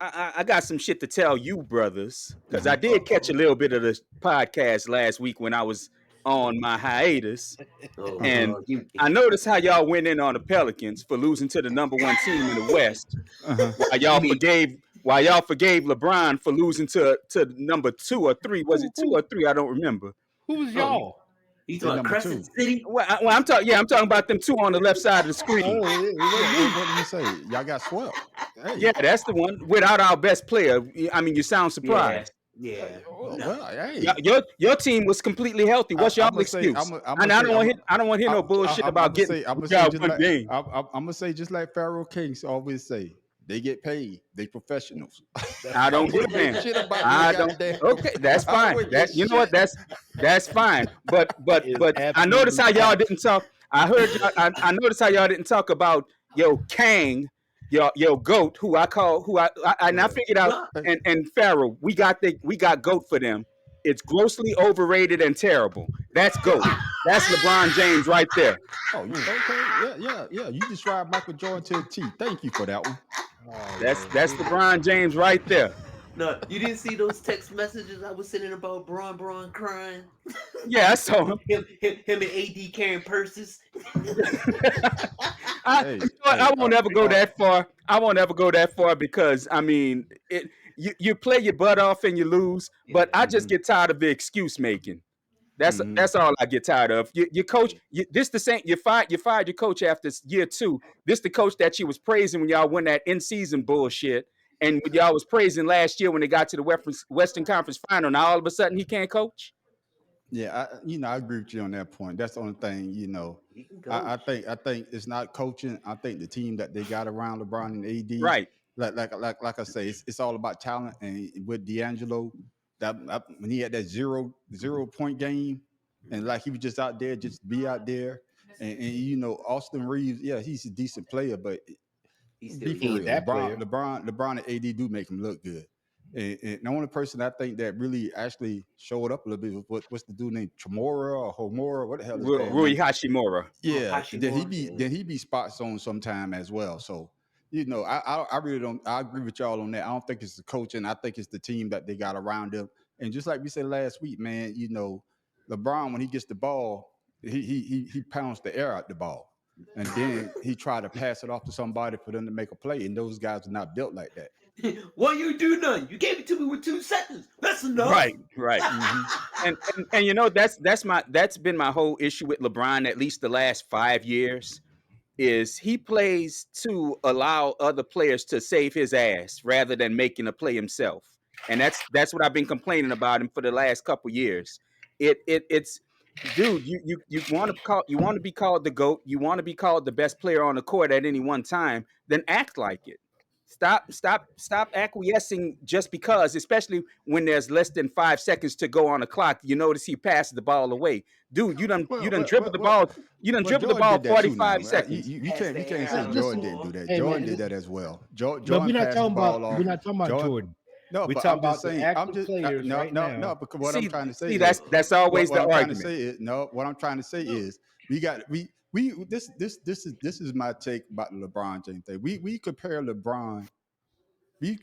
I got some shit to tell you, brothers, because I did catch a little bit of the podcast last week when I was on my hiatus, Oh and Lord, you. I noticed how y'all went in on the Pelicans for losing to the number one team in the West, Uh-huh. while You y'all mean forgave LeBron for losing to number 2 or 3. Was Who it two who or three? I don't remember. who was oh y'all? you Say talking about number Crescent two. City? I'm talking. Yeah, I'm talking about them two on the left side of the screen. Oh, it Yeah, wasn't me. what, What did you say? Y'all got swept. yeah, Hey, that's the one without our best player. I mean, you sound Yeah, surprised. yeah. No. well, hey. Your team was completely healthy. What's I'm y'all gonna say, excuse? I'm And gonna say, I don't want to hear no bullshit I'm about gonna getting say, I'm we gonna say got just one like game. I'm gonna say just like Pharaoh Kings always say, they get paid. They professionals. I I don't give a wouldn't give a damn. shit about no I don't. goddamn. Okay, that's I fine. wouldn't That give you know what? shit. That's fine. But I, but is but I noticed absolutely how y'all capped. didn't talk. I heard y'all. I noticed how y'all didn't talk about Kang, your goat, who I call who I and I Yeah. figured out No. and Pharaoh. We got goat for them. It's grossly overrated and terrible. That's goat. That's LeBron James right there. Oh, okay. Yeah. You described Michael Jordan to a T. Thank you for that one. Oh Lord, That's here we go. LeBron James right there. No, you didn't see those text messages I was sending about Braun crying. Yeah, I saw him. Him and AD carrying purses. You Hey, know what? I hey. won't ever go that far. I won't ever go that far because I mean, you play your butt off and you lose. But Yeah. I just Mm-hmm, get tired of the excuse making. mm-hmm. That's all I get tired of. Your coach, this the same. You fired your coach after year two. This the coach that you was praising when y'all won that in season bullshit, and when y'all was praising last year when they got to the Western Conference Final. Now all of a sudden he can't coach. Yeah, I agree with you on that point. That's the only thing, He can I coach. think it's not coaching. I think the team that they got around LeBron and AD, Right. like I say, it's all about talent. And with D'Angelo, when he had that zero point game, and like he was just out there, just be out there. And Austin Reeves, yeah, he's a decent player, but He's still be for He ain't real. young. that player. LeBron and AD do make him look good. And the only person I think that really actually showed up a little bit was what's the dude named Chamora or Homora, what the hell his damn Rui name? Hashimura. Oh, Yeah, Hashimura. Yeah. then he be spots on sometime as well. So I really don't. I agree with y'all on that. I don't think it's the coaching. I think it's the team that they got around them. And just like we said last week, man, LeBron when he gets the ball, he pounds the air out the ball, and then he try to pass it off to somebody for them to make a play. And those guys are not built like that. Why you do nothing? You gave it to me with 2 seconds. That's enough. Right, right. Hmm. And that's been my whole issue with LeBron at least the last 5 years is he plays to allow other players to save his ass rather than making a play himself. And that's what I've been complaining about him for the last couple years. It's dude, you want to be called the GOAT, you want to be called the best player on the court at any one time, then act like it. Stop acquiescing just because, especially when there's less than 5 seconds to go on the clock. You notice he passed the ball away. Dude, you Well, done well, dribbled well, the well, ball. You done well, dribbled the Jordan ball did that too. 45 Now seconds. Pass we the can't air say out the Jordan Listen, didn't do ball. that. hey Jordan man, did that as well. but Jordan passed the ball we're off. not talking about Jordan, Jordan. no, We're but talking I'm about just the saying. I'm active just players right no. now. Because what I'm See, trying to say see, is that's always what the I'm trying to argument. say is no. What I'm trying to say No, is this is my take about the LeBron James thing. We compare LeBron.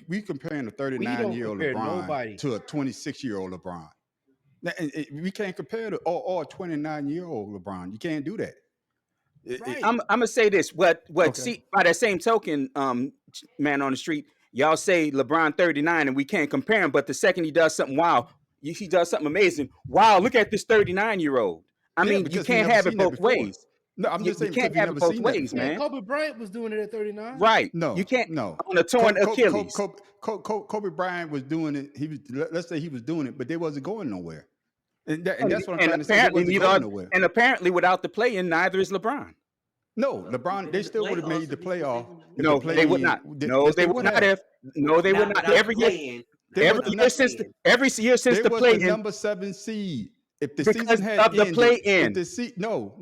We comparing a we don't 39-year-old compare LeBron nobody. to a 26-year-old LeBron. Now, we can't compare the or a 29-year-old LeBron. You can't do that. Right. I'm gonna say this. What? Okay. See, by that same token, man on the street, y'all say LeBron 39, and we can't compare him. But the second he does something wow, he does something amazing. Wow, look at this 39-year-old. I Yeah, mean, you because we can't never have it seen that both before. ways. No, I'm just You saying because can't we have never it both seen that ways, before. Man, man. Kobe Bryant was doing it at 39. Right? You No, can't no. on a torn Achilles. Kobe Bryant was doing it. Let's say he was doing it, but they wasn't going nowhere. And And, that's what I'm and trying to say. They apparently wasn't neither. going nowhere. And apparently, without the play in, neither is LeBron. No, Well, if LeBron, they're they in the still would have made playoffs, the at least what they playoff gonna if the No, do. they play would not. in. No, Yes, they they would would not have. have. No, they would Not not. without the play in. They was the Without the play in. Every year since They the was play the in, number 7 seed. If the season because had of the ended, play if in. the seat no,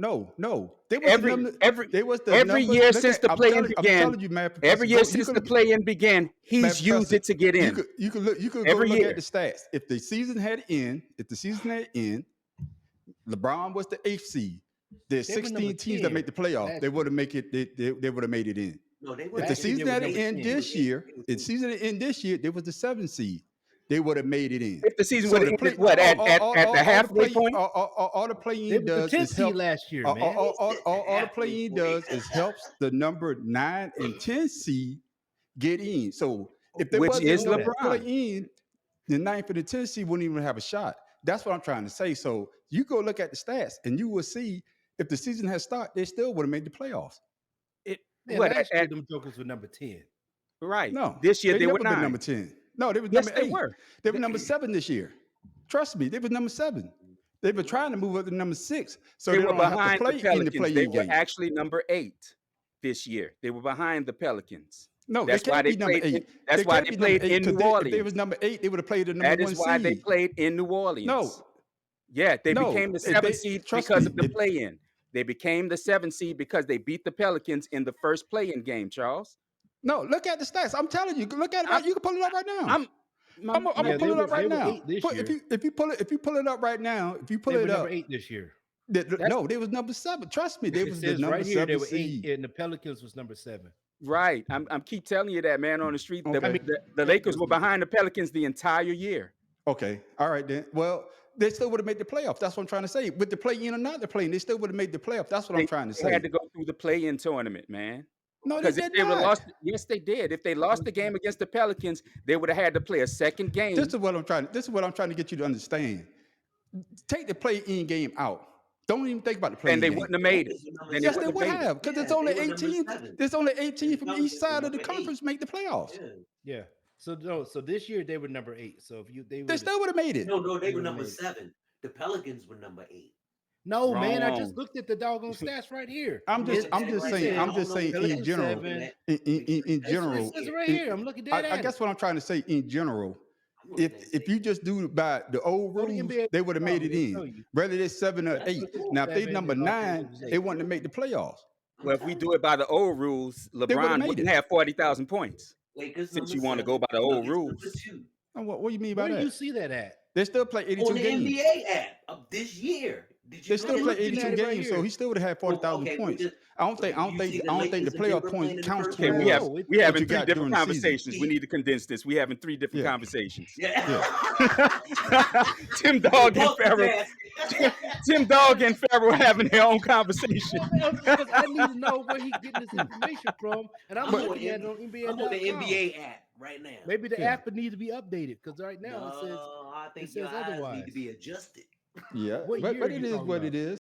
they was the every number. every They was the every numbers. year Look since at. the play-in I'm began, telling you, man, Professor. every year Go. You since the can, play-in began, man, he's used Professor. it to get in. You could look. You could go Every look at the year. stats. If the season had end, LeBron was the eighth seed. There's They were number 16 teams that make 10 the playoff. They last would year. have make it. They would have made it in. No, they were If the Last year eight. they season were had number end 10. this year, if the season had end this year, they was the 7th seed. They would have made it in. If the season So would have the ended play, what at the halfway point, all the They playing was the does 10th is seed help. last year, man. All the playing does is helps the number 9 and 10 seed get in. So if there which We wasn't is know no that. play LeBron. in, the 9th and the 10th seed wouldn't even have a shot. That's what I'm trying to say. So you go look at the stats and you will see if the season had started, they still would have made the playoffs. It Yeah, what last year them jokers were number 10. right. No, This year they they were never been 9. number 10. No, they was Yes, number they 8. were. They were number 7 this year. Trust me, they was number 7. They were trying to move up to number 6 so They they were don't have to behind the play in the Pelicans. They playing were game. actually number 8 this year. They were behind the Pelicans. No, they That's why can't they be number played. 8. That's They why can't they be number played 8 in because New if they Orleans. was number 8, they would have played the number That 1 is why they seed. played in New Orleans. No, Yeah, they became no, the if 7th they seed trust because me. of the play-in. They became the 7th seed because they beat the Pelicans in the first play-in game. Charles, No, look at the stats. I'm telling you, look at it I'm, right. You can pull it up right now. I'm, my, I'm gonna my, Yeah, pull it up they right were now. 8 this year. If you pull it up right now, if you pull They it were number up, 8 this year. that's no, they was number 7. Trust me, they It was the says number right here they 7 were 8 seed. and the Pelicans was number 7. right. I'm keep telling you that, man, on the street. I mean, Okay. The Lakers Pelicans were behind the Pelicans the entire year. Okay. All right then. Well, they still would have made the playoffs. That's what I'm trying to say. With the play in or not the play in, they still would have made the playoffs. That's what I'm They, trying to they had say. to go through the play-in tournament, man. No, they Because if did they would have lost, not. yes, they did. If they lost the game against the Pelicans, they would have had to play a second game, This is what I'm trying to get you to understand. Take the play in game out. Don't even think about the play and in they game. wouldn't have made it. Lakers were number Then they Yes, they wouldn't have would made it. have, because Yeah, it's only they were number 18. 7. There's only And 18 the from each Pelicans were side of the number 8. conference make the playoffs. Yeah. Yeah. So no, so this year they were number 8. So if they They would still would have made it. No, they They were would've number made it. 7. The Pelicans were number 8. No, man, I just Wrong. looked at the doggone stats right here. I'm Look just at I'm it just right saying now. I'm I just don't know saying what in Pelicans general. 7. In It general, says it right it- here. I'm looking dead I at guess it. what I'm trying to say in general, I'm looking at if you just do by the old Go to rules, NBA. they would have made it They tell in. you. Whether they're 7 or That's 8. the rule. Now, if they 7 number and Los 9, Angeles was they 8. want to make the playoffs. I'm Well, if we telling do it by the old rules, They would have LeBron made wouldn't it. have 40,000 points. Lakers Since number you want to 7. go by the old Nuggets number rules. 2. What do you mean by Where do you that? see that at? They still play 82 On the games. NBA app of this year. Did you They look still at play it? looking 82 at it right games, so here. he still would have had Well, 40,000 okay, points. just, I don't think you see the the Lakers and playoff Denver points playing in the counts first Okay, round? towards No, we what having you three got different during the season. conversations. We need to condense this. We having 3 different Yeah. conversations. Yeah. Tim Dog and Pharaoh. Multitasking. Tim Dog and Pharaoh having their own conversation. because I need to know where he getting this information from, and I'm I'm on looking at it on I'm on the NBA.com. NBA app right now. Maybe the Yeah. app would need to be updated because right now No, I think it your says eyes need otherwise. to be adjusted. Yeah, What but year are it you is talking what about? it is.